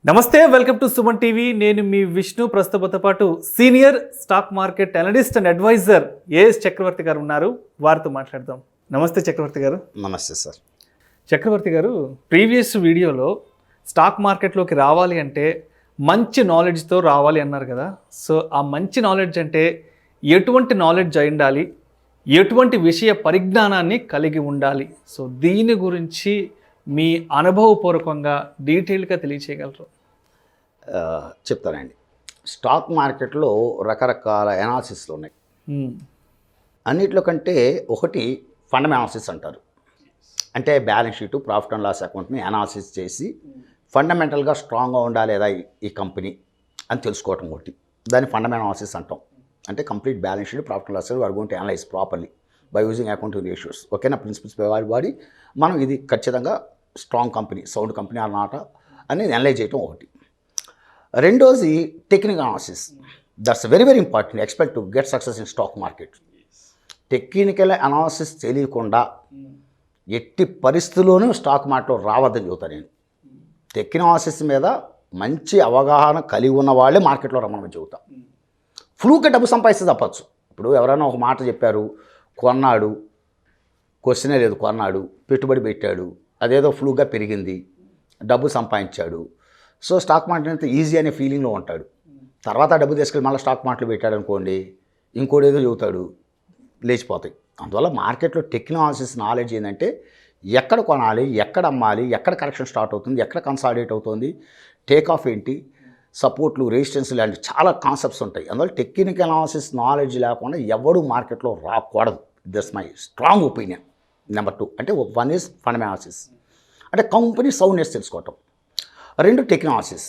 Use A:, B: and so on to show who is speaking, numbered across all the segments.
A: నమస్తే, welcome to Suman TV. నేను మీ విష్ణు. ప్రస్తుతంతో పాటు senior stock market analyst and advisor A S Chakravarthi గారు ఉన్నారు. వారితో మాట్లాడదాం. నమస్తే చక్రవర్తి గారు.
B: నమస్తే సార్.
A: చక్రవర్తి గారు, ప్రీవియస్ వీడియోలో స్టాక్ మార్కెట్లోకి రావాలి అంటే మంచి నాలెడ్జ్తో రావాలి అన్నారు కదా. సో ఆ మంచి నాలెడ్జ్ అంటే ఎటువంటి నాలెడ్జ్ అయి ఉండాలి, ఎటువంటి విషయ పరిజ్ఞానాన్ని కలిగి ఉండాలి? సో దీని గురించి మీ అనుభవపూర్వకంగా డీటెయిల్గా తెలియచేయగలరు?
B: చెప్తానండి. స్టాక్ మార్కెట్లో రకరకాల ఎనాలిసిస్లు ఉన్నాయి. అన్నిట్లో కంటే ఒకటి ఫండమెంటల్స్ అంటారు. అంటే balance sheet, profit and loss అకౌంట్ని అనాలిసిస్ చేసి ఫండమెంటల్గా స్ట్రాంగ్గా ఉందా లేదా ఈ కంపెనీ అని తెలుసుకోవటం ఒకటి. దాన్ని ఫండమెంటల్ అనాలిసిస్ అంటాం. అంటే complete balance sheet, profit and loss are going to analyze properly by using accounting ratios. ఓకేనా? ప్రిన్సిపల్స్ వాడి మనం ఇది ఖచ్చితంగా స్ట్రాంగ్ కంపెనీ, సౌండ్ కంపెనీ అన్నమాట అనేది అనలైజ్ చేయటం ఒకటి. రెండోది technical analysis. That's very very important expect to get success in stock market. Technical analysis తెలియకుండా ఎట్టి పరిస్థితుల్లోనూ స్టాక్ మార్కెట్లో రావద్దని చెబుతాను నేను. టెక్నికల్ అనాలిసిస్ మీద మంచి అవగాహన కలిగి ఉన్న వాళ్ళే మార్కెట్లో రమ్మని చెబుతాం. ఫ్లూకే డబ్బు సంపాదిస్తే తప్పచ్చు. ఇప్పుడు ఎవరైనా ఒక మాట చెప్పారు, కొన్నాడు, క్వశ్చనే లేదు, కొన్నాడు, పెట్టుబడి పెట్టాడు, అదేదో ఫ్లూగా పెరిగింది, డబ్బు సంపాదించాడు. సో స్టాక్ మార్కెట్ అంతా ఈజీ అనే ఫీలింగ్లో ఉంటాడు. తర్వాత డబ్బు తీసుకెళ్ళి మళ్ళీ స్టాక్ మార్కెట్లో పెట్టాడు అనుకోండి, ఇంకోటి ఏదో చెబుతాడు, లేచిపోతాయి. అందువల్ల మార్కెట్లో టెక్నాలజీస్ నాలెడ్జ్ ఏంటంటే ఎక్కడ కొనాలి, ఎక్కడ అమ్మాలి, ఎక్కడ కరెక్షన్ స్టార్ట్ అవుతుంది, ఎక్కడ కన్సాలిడేట్ అవుతుంది, టేక్ ఆఫ్ ఏంటి, సపోర్ట్లు, రెసిస్టెన్స్ లాంటి చాలా కాన్సెప్ట్స్ ఉంటాయి. అందువల్ల టెక్నికల్ అనాలిసిస్ నాలెడ్జ్ లేకుండా ఎవడు మార్కెట్లో రాకూడదు. That's my strong opinion. Number 2 అంటే 1 ఈజ్ ఫండమెంటల్ అనాలిసిస్, అంటే కంపెనీ సౌండ్నెస్ తెలుసుకోవటం. 2 టెక్నాలజీస్,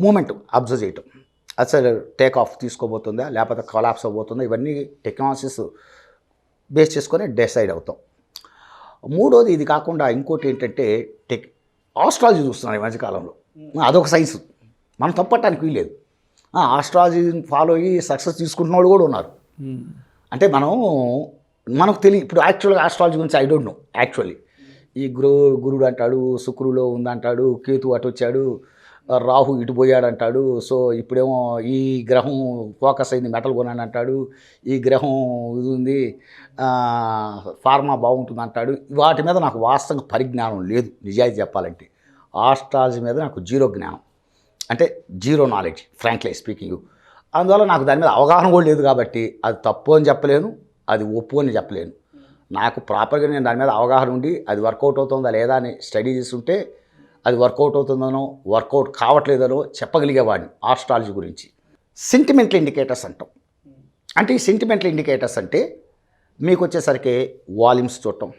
B: మూమెంట్ అబ్జర్వ్ చేయటం. అసలు టేక్ ఆఫ్ తీసుకోబోతుందా లేకపోతే కొలాప్స్ అవబోతుందా, ఇవన్నీ టెక్నాలజీస్ బేస్ చేసుకొని డిసైడ్ అవుతాం. 3వది ఇది కాకుండా ఇంకోటి ఏంటంటే ఆస్ట్రాలజీ చూస్తున్నాను ఈ మధ్యకాలంలో. అదొక సైన్స్, మనం తప్పటానికి వీల్లేదు. ఆస్ట్రాలజీని ఫాలో అయ్యి సక్సెస్ తీసుకుంటున్న వాళ్ళు కూడా ఉన్నారు. అంటే మనకు తెలియదు. ఇప్పుడు యాక్చువల్గా ఆస్ట్రాలజీ గురించి ఐ డోంట్ నో. యాక్చువల్లీ ఈ గురుడు అంటాడు, శుక్రుడు ఉందంటాడు, కేతు అటు వచ్చాడు, రాహు ఇటు పోయాడు అంటాడు. సో ఇప్పుడేమో ఈ గ్రహం ఫోకస్ అయింది, మెటల్ కొనాని అంటాడు, ఈ గ్రహం ఇది ఉంది, ఫార్మా బాగుంటుంది అంటాడు. వాటి మీద నాకు వాస్తవంగా పరిజ్ఞానం లేదు నిజాయితీ చెప్పాలంటే. ఆస్ట్రాలజీ మీద నాకు జీరో జ్ఞానం, అంటే జీరో నాలెడ్జ్ ఫ్రాంక్లీ స్పీకింగ్. అందువల్ల నాకు దాని మీద అవగాహన కూడా లేదు. కాబట్టి అది తప్పు అని చెప్పలేను, అది ఒప్పు అని చెప్పలేను. నాకు ప్రాపర్గా నేను దాని మీద అవగాహన ఉండి అది వర్కౌట్ అవుతుందా లేదా అని స్టడీ చేస్తుంటే అది వర్కౌట్ అవుతుందనో వర్కౌట్ కావట్లేదనో చెప్పగలిగేవాడిని ఆస్ట్రాలజీ గురించి. సెంటిమెంటల్ ఇండికేటర్స్ అంటాం. అంటే ఈ సెంటిమెంటల్ ఇండికేటర్స్ అంటే మీకు వచ్చేసరికి వాల్యూమ్స్ చూడటం,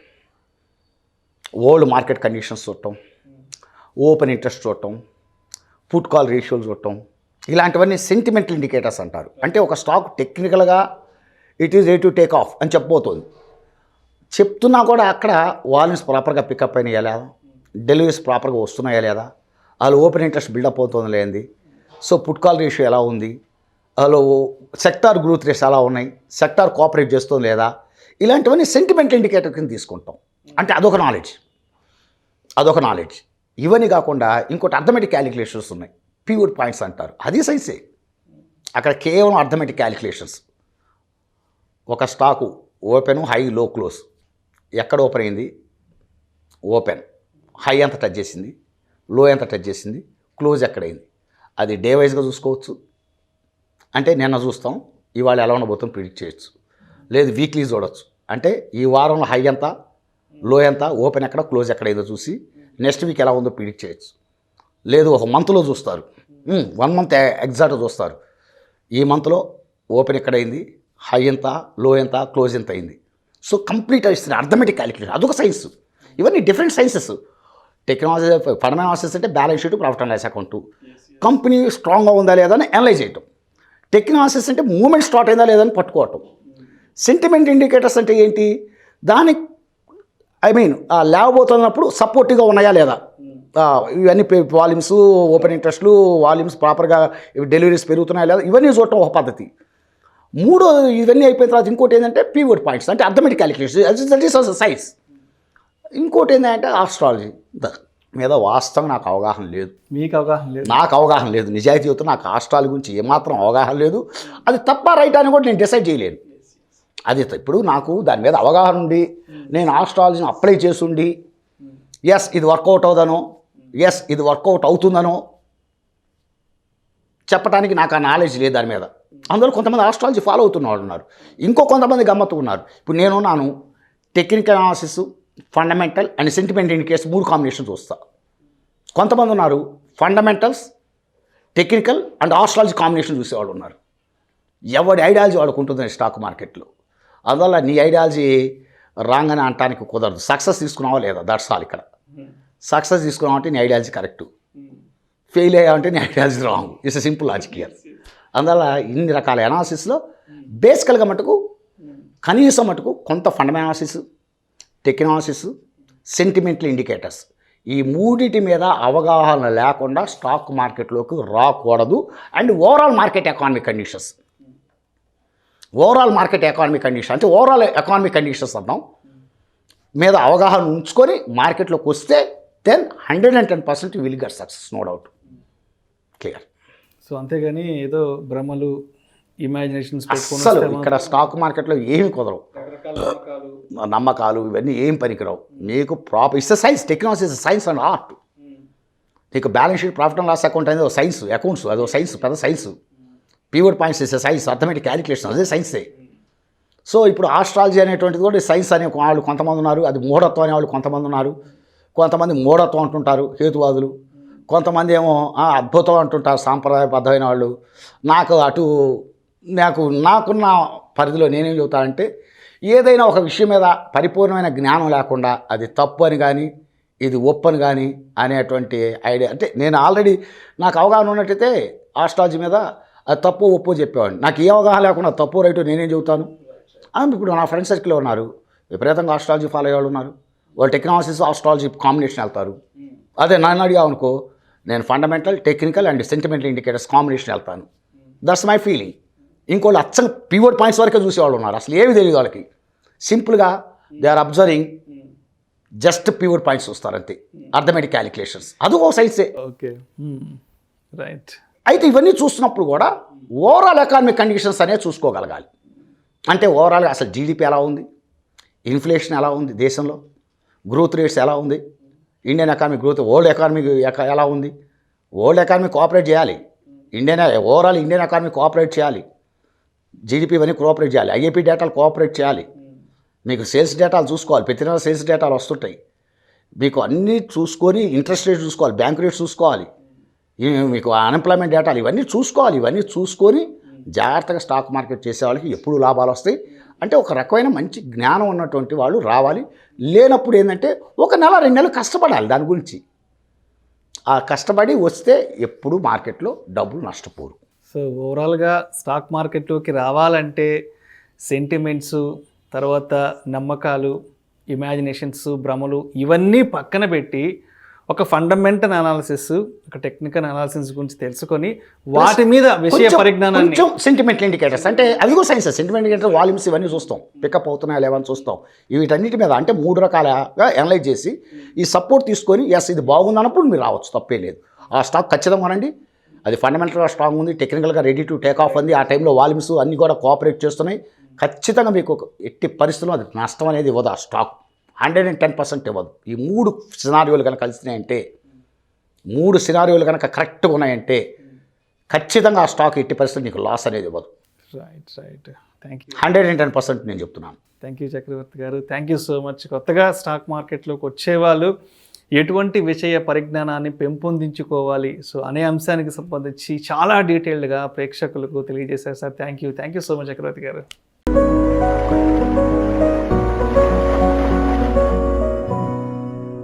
B: ఓల్డ్ మార్కెట్ కండిషన్స్ చూడటం, ఓపెన్ ఇంట్రెస్ట్ చూడటం, పుట్ కాల్ రేషియోలు చూడటం, ఇలాంటివన్నీ సెంటిమెంటల్ ఇండికేటర్స్ అంటారు. అంటే ఒక స్టాక్ టెక్నికల్గా it is ready to take off అని చెప్పబోతుంది. చెప్తున్నా కూడా అక్కడ వాల్యూమ్స్ ప్రాపర్గా పికప్ అయినాయా లేదా, డెలివరీస్ ప్రాపర్గా వస్తున్నాయా లేదా, వాళ్ళు ఓపెన్ ఇంట్రెస్ట్ బిల్డప్ అవుతుంది లేనిది, సో పుట్ కాల్ రేషియో ఎలా ఉంది, వాళ్ళు సెక్టార్ గ్రోత్ రేట్స్ ఎలా ఉన్నాయి, సెక్టార్ కోఆపరేట్ చేస్తుంది లేదా, ఇలాంటివన్నీ సెంటిమెంటల్ ఇండికేటర్ కింద తీసుకుంటాం. అంటే అదొక నాలెడ్జ్. ఇవన్నీ కాకుండా ఇంకోటి అర్థమెటిక్ క్యాలిక్యులేషన్స్ ఉన్నాయి, పీవర్డ్ పాయింట్స్ అంటారు. అది సైన్సే. అక్కడ కేవలం అర్థమెటిక్ క్యాలిక్యులేషన్స్. ఒక స్టాకు ఓపెన్, హై, లో, క్లోజ్, ఎక్కడ ఓపెన్ అయింది, ఓపెన్ హై ఎంత టచ్ చేసింది, లో ఎంత టచ్ చేసింది, క్లోజ్ ఎక్కడైంది, అది డే వైజ్గా చూసుకోవచ్చు. అంటే నిన్న చూస్తాం, ఇవాళ ఎలా ఉండబోతుందో ప్రిడిక్ట్ చేయొచ్చు. లేదు వీక్లీ చూడవచ్చు. అంటే ఈ వారంలో హై ఎంత, లో ఎంత, ఓపెన్ ఎక్కడ, క్లోజ్ ఎక్కడైందో చూసి నెక్స్ట్ వీక్ ఎలా ఉందో ప్రిడిక్ట్ చేయొచ్చు. లేదు ఒక మంత్లో చూస్తారు, 1 మంత్ ఎగ్జాక్ట్గా చూస్తారు. ఈ మంత్లో ఓపెన్ ఎక్కడైంది, హై ఎంత, లో ఎంత, క్లోజ్ ఎంత అయింది. సో కంప్లీట్ ఇస్తుంది అర్థమెటిక్ క్యాలిక్యులేషన్. అదొక సైన్స్. ఇవన్నీ different sciences. Technology fundamental analysis అంటే balance sheet, profit and loss account, company స్ట్రాంగ్గా ఉందా లేదా అని అనలైజ్ చేయటం. టెక్నాలజీస్ అంటే మూమెంట్ స్టార్ట్ అయిందా లేదా అని పట్టుకోవటం. సెంటిమెంట్ ఇండికేటర్స్ అంటే ఏంటి, దానికి లేవబోతున్నప్పుడు సపోర్టివ్గా ఉన్నాయా లేదా, ఇవన్నీ వాల్యూమ్స్, ఓపెన్ ఇంట్రెస్ట్లు, వాల్యూమ్స్ ప్రాపర్గా డెలివరీస్ పెరుగుతున్నాయా లేదా, ఇవన్నీ చూడటం ఒక పద్ధతి. 3 ఇవన్నీ అయిపోయిన తర్వాత ఇంకోటి ఏంటంటే పీవర్డ్ పాయింట్స్, అంటే arithmetic calculation, that is science. ఇంకోటి ఏంటంటే ఆస్ట్రాలజీ. మీద వాస్తవంగా నాకు అవగాహన లేదు.
A: మీకు అవగాహన లేదు?
B: నాకు అవగాహన లేదు. నిజాయితీ చెబుతూ నాకు ఆస్ట్రాల గురించి ఏమాత్రం అవగాహన లేదు. అది తప్ప రైట్ అని కూడా నేను డిసైడ్ చేయలేను. అది ఇప్పుడు నాకు దాని మీద అవగాహన ఉండి నేను ఆస్ట్రాలజీని అప్లై చేసుండి ఎస్ ఇది వర్కౌట్ అవుదనో ఎస్ ఇది వర్కౌట్ అవుతుందనో చెప్పడానికి నాకు ఆ నాలెడ్జ్ లేదు దాని మీద. అందులో కొంతమంది ఆస్ట్రాలజీ ఫాలో అవుతున్న వాళ్ళు ఉన్నారు, ఇంకో కొంతమంది గమ్మత్తు ఉన్నారు. ఇప్పుడు నేనున్నాను, technical analysis, fundamental and sentiment indicators 3 combination చూస్తా. కొంతమంది ఉన్నారు fundamentals, technical and astrology combination చూసేవాళ్ళు ఉన్నారు. ఎవడి ఐడియాలజీ వాళ్ళకు ఉంటుందని స్టాక్ మార్కెట్లో. అందువల్ల నీ ఐడియాలజీ రాంగ్ అని అనటానికి కుదరదు. సక్సెస్ తీసుకున్నావా లేదా, దట్స్ ఆల్. ఇక్కడ సక్సెస్ తీసుకున్నావంటే నీ ఐడియాలజీ కరెక్టు, ఫెయిల్ అయ్యావంటే నీ ideology wrong. It's a simple logic here. అందువల్ల ఇన్ని రకాల అనాలిసిస్లో బేసికల్గా మటుకు కనీసం మటుకు కొంత fundamental analysis, technical analysis, sentimental indicators, ఈ మూడిటి మీద అవగాహన లేకుండా స్టాక్ మార్కెట్లోకి రాకూడదు. And overall market economic conditions, అంటే ఓవరాల్ ఎకానమిక్ కండిషన్స్ అర్థం మీద అవగాహన ఉంచుకొని మార్కెట్లోకి వస్తే then 110% will get success, no doubt, clear.
A: So అంతేగాని ఏదో భ్రమలు, ఇమాజినేషన్స్
B: అస్సలు ఇక్కడ స్టాక్ మార్కెట్లో ఏమి కుదరవు. నమ్మకాలు ఇవన్నీ ఏం పనికిరావు. మీకు proper it's science, technology is science and art. నీకు balance sheet, profit and loss account అనేది సైన్స్, అకౌంట్స్ అదో సైన్స్, పెద్ద science. Pivot points is science, arithmetic calculation అదే సైన్సే. సో ఇప్పుడు ఆస్ట్రాలజీ అనేటువంటిది కూడా సైన్స్ అనే వాళ్ళు కొంతమంది ఉన్నారు, అది మూఢత్వం అనే వాళ్ళు కొంతమంది ఉన్నారు. కొంతమంది మూఢత్వం అంటుంటారు హేతువాదులు, కొంతమంది ఏమో అద్భుతం అంటుంటారు సాంప్రదాయబద్ధమైన వాళ్ళు. నాకున్న పరిధిలో నేనేం చెబుతానంటే, ఏదైనా ఒక విషయం మీద పరిపూర్ణమైన జ్ఞానం లేకుండా అది తప్పు అని కానీ ఇది ఒప్పు అని కానీ అనేటువంటి ఐడియా, అంటే నేను ఆల్రెడీ నాకు అవగాహన ఉన్నట్టయితే ఆస్ట్రాలజీ మీద అది తప్పు ఒప్పు చెప్పేవాడిని. నాకు ఏ అవగాహన లేకుండా తప్పు రైటు నేనేం చెబుతాను. ఇప్పుడు నా ఫ్రెండ్ సర్కిల్లో ఉన్నారు విపరీతంగా ఆస్ట్రాలజీ ఫాలో అయ్యే వాళ్ళు ఉన్నారు. వాళ్ళు టెక్నాలజీస్ ఆస్ట్రాలజీ కాంబినేషన్ వెళ్తారు. అదే నన్ను అడిగా అనుకో, నేను fundamental, technical and sentimental indicators combination వెళ్తాను. That's my feeling. ఇంకోళ్ళు అచ్చంగా పీవర్డ్ పాయింట్స్ వరకే చూసేవాళ్ళు ఉన్నారు, అసలు ఏమి తెలియదు వాళ్ళకి. సింపుల్గా they are observing, just pivot points చూస్తారు అంతే, అర్థమెటిక్ క్యాలిక్యులేషన్స్, అది ఒక సైన్సే.
A: Okay, right.
B: అయితే ఇవన్నీ చూస్తున్నప్పుడు కూడా ఓవరాల్ ఎకానమిక్ కండిషన్స్ అనేది చూసుకోగలగాలి. అంటే ఓవరాల్గా అసలు జీడిపి ఎలా ఉంది, ఇన్ఫ్లేషన్ ఎలా ఉంది దేశంలో, గ్రోత్ రేట్స్ ఎలా ఉంది, Indian economic growth, world economic ఎలా ఉంది. వరల్డ్ ఎకానమీ కోఆపరేట్ చేయాలి, ఓవరాల్ ఇండియన్ ఎకానమీ కోఆపరేట్ చేయాలి, జీడిపి ఇవన్నీ కోఆపరేట్ చేయాలి, ఐఏపీ డేటాలు కోఆపరేట్ చేయాలి. మీకు సేల్స్ డేటాలు చూసుకోవాలి, ప్రతి నెల సేల్స్ డేటాలు వస్తుంటాయి. మీకు అన్నీ చూసుకొని ఇంట్రెస్ట్ రేట్ చూసుకోవాలి, బ్యాంక్ రేట్ చూసుకోవాలి, మీకు అన్ఎంప్లాయ్మెంట్ డేటాలు ఇవన్నీ చూసుకోవాలి. ఇవన్నీ చూసుకొని జాగ్రత్తగా స్టాక్ మార్కెట్ చేసే వాళ్ళకి ఎప్పుడు లాభాలు వస్తాయి. అంటే ఒక రకమైన మంచి జ్ఞానం ఉన్నటువంటి వాళ్ళు రావాలి. లేనప్పుడు ఏంటంటే ఒక నెల 2 నెలలు కష్టపడాలి దాని గురించి. ఆ కష్టపడి వస్తే ఎప్పుడు మార్కెట్లో డబ్బులు నష్టపోరు.
A: సో ఓవరాల్గా స్టాక్ మార్కెట్లోకి రావాలంటే సెంటిమెంట్స్, తర్వాత నమ్మకాలు, ఇమాజినేషన్స్, భ్రమలు ఇవన్నీ పక్కన పెట్టి ఒక ఫండమెంటల్ అనాలిసిస్, ఒక టెక్నికల్ అనాలిసిస్ గురించి తెలుసుకొని వాటి మీద విషయ పరిజ్ఞానాన్ని,
B: సెంటిమెంటల్ ఇండికేటర్స్ అంటే అవి కూడా సైన్స్. సెంటిమెంట్ ఇండికేటర్ వాల్యూమ్స్ ఇవన్నీ చూస్తాం, పికప్ అవుతున్నాయా లేవని చూస్తాం. వీటన్నిటి మీద అంటే 3 రకాలుగా అనలైజ్ చేసి ఈ సపోర్ట్ తీసుకొని ఎస్ ఇది బాగుంది అన్నప్పుడు మీరు రావచ్చు, తప్పే లేదు. ఆ స్టాక్ ఖచ్చితంగా కొనండి, అది ఫండమెంటల్గా స్ట్రాంగ్ ఉంది, టెక్నికల్గా రెడీ టు టేక్ ఆఫ్ ఉంది, ఆ టైంలో వాల్యూమ్స్ అన్నీ కూడా కోఆపరేట్ చేస్తున్నాయి. ఖచ్చితంగా మీకు ఎట్టి పరిస్థితుల్లో అది నష్టం అనేది ఇవ్వదు. ఆ స్టాక్ 110% ఇవ్వదు. ఈ 3 సినారియోలు కనుక కలిసినాయంటే, 3 సినారియోలు కనుక కరెక్ట్గా ఉన్నాయంటే ఖచ్చితంగా ఆ స్టాక్ ఎట్టి పరిస్థితులు నీకు లాస్ అనేది ఇవ్వదు.
A: రైట్. Thank you.
B: 110% నేను చెప్తున్నాను.
A: థ్యాంక్ యూ చక్రవర్తి గారు, థ్యాంక్ యూ సో మచ్. కొత్తగా స్టాక్ మార్కెట్లోకి వచ్చేవాళ్ళు ఎటువంటి విషయ పరిజ్ఞానాన్ని పెంపొందించుకోవాలి సో అనే అంశానికి సంబంధించి చాలా డీటెయిల్డ్గా ప్రేక్షకులకు తెలియజేశారు sir. Thank you so much Chakravarthi గారు.